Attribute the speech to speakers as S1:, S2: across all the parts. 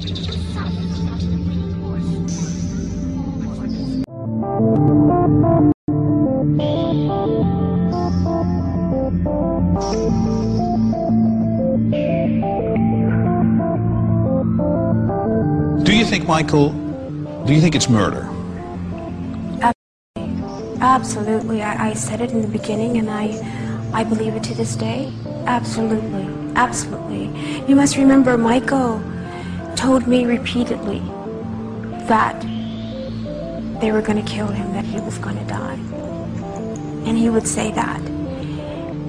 S1: Do you think, Michael, do you think it's murder?
S2: Absolutely. I said it in the beginning, and I believe it to this day. Absolutely. Absolutely. You must remember, Michael told me repeatedly that they were going to kill him, that he was going to die. And he would say that.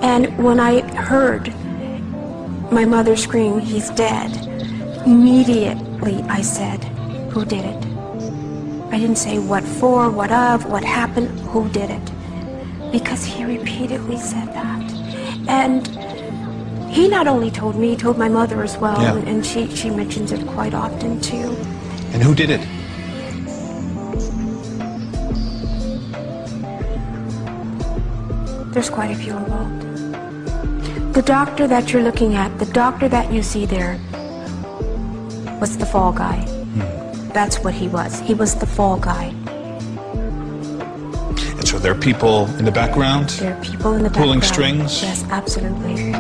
S2: And when I heard my mother scream, "He's dead," immediately I said, "Who did it?" I didn't say what for, what of, what happened, who did it. Because he repeatedly said that. And he not only told me, he told my mother as well,
S1: yeah.
S2: and she mentions it quite often too.
S1: And who did it?
S2: There's quite a few involved. The doctor that you're looking at, the doctor that you see there, was the fall guy. That's what he was. He was the fall guy.
S1: And so there are people in the background?
S2: There are people in the
S1: pulling
S2: background.
S1: strings?
S2: Yes, absolutely.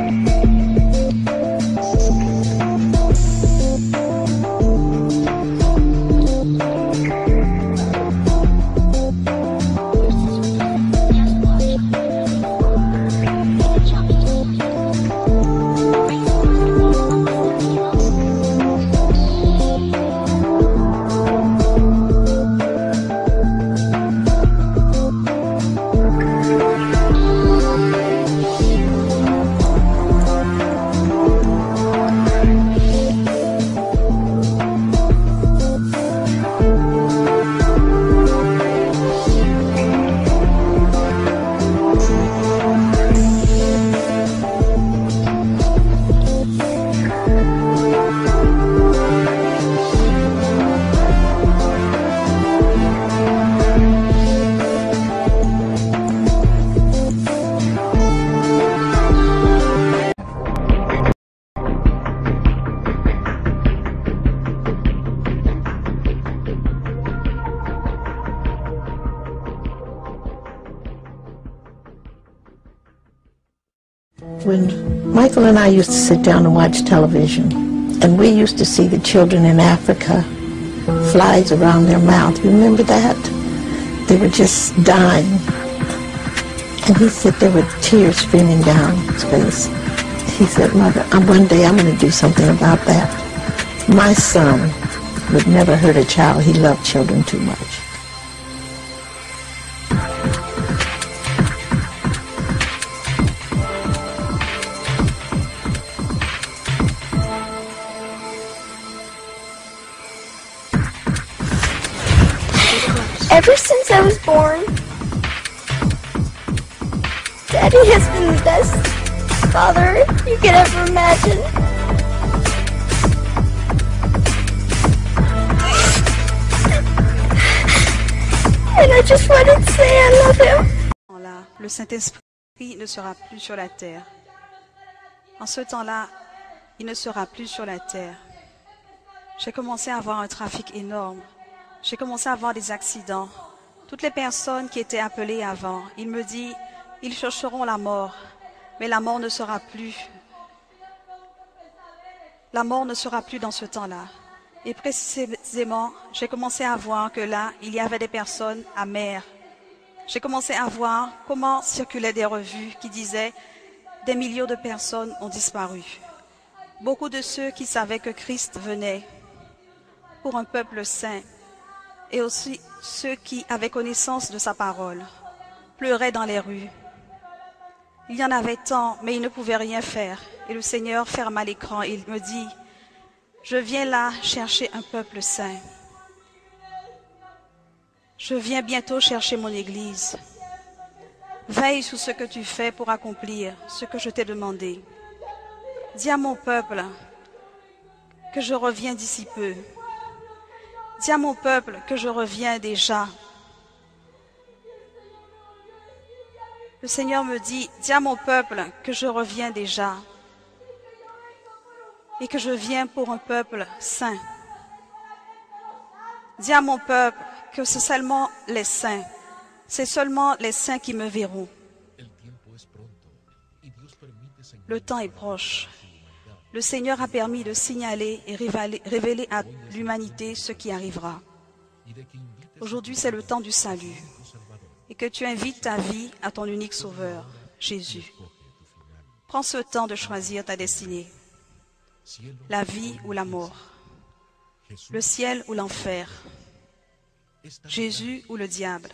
S3: When Michael and I used to sit down and watch television, and we used to see the children in Africa, flies around their mouth. You remember that? They were just dying. And he said there were tears streaming down his face. He said, "Mother, one day I'm going to do something about that." My son would never hurt a child. He loved children too much.
S4: Ever since I was born, Daddy has been the best father you could ever imagine. And I just wanted to say I love him.
S5: Le Saint-Esprit ne sera plus sur la terre. En ce temps-là, il ne sera plus sur la terre. J'ai commencé à avoir un trafic énorme. J'ai commencé à avoir des accidents. Toutes les personnes qui étaient appelées avant, il me dit, ils chercheront la mort, mais la mort ne sera plus. La mort ne sera plus dans ce temps-là. Et précisément, j'ai commencé à voir que là, il y avait des personnes amères. J'ai commencé à voir comment circulaient des revues qui disaient des millions de personnes ont disparu. Beaucoup de ceux qui savaient que Christ venait pour un peuple saint, et aussi ceux qui avaient connaissance de sa parole, pleuraient dans les rues. Il y en avait tant, mais ils ne pouvaient rien faire. Et le Seigneur ferma l'écran et il me dit, je viens là chercher un peuple saint. Je viens bientôt chercher mon Église. Veille sur ce que tu fais pour accomplir ce que je t'ai demandé. Dis à mon peuple que je reviens d'ici peu. Dis à mon peuple que je reviens déjà. Le Seigneur me dit, dis à mon peuple que je reviens déjà et que je viens pour un peuple saint. Dis à mon peuple que c'est seulement les saints qui me verront. Le temps est proche. Le Seigneur a permis de signaler et révéler à l'humanité ce qui arrivera. Aujourd'hui, c'est le temps du salut. Et que tu invites ta vie à ton unique Sauveur, Jésus. Prends ce temps de choisir ta destinée. La vie ou la mort. Le ciel ou l'enfer. Jésus ou le diable.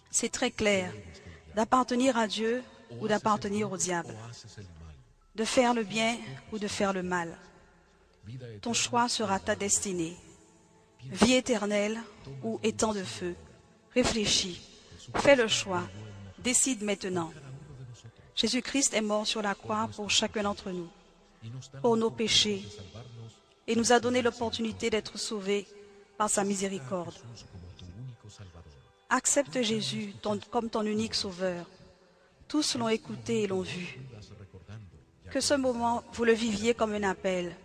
S5: C'est très clair d'appartenir à Dieu ou d'appartenir au diable. De faire le bien ou de faire le mal. Ton choix sera ta destinée. Vie éternelle ou étang de feu. Réfléchis. Fais le choix. Décide maintenant. Jésus-Christ est mort sur la croix pour chacun d'entre nous, pour nos péchés, et nous a donné l'opportunité d'être sauvés par sa miséricorde. Accepte Jésus comme ton unique Sauveur. Tous l'ont écouté et l'ont vu. Que ce moment, vous le viviez comme un appel.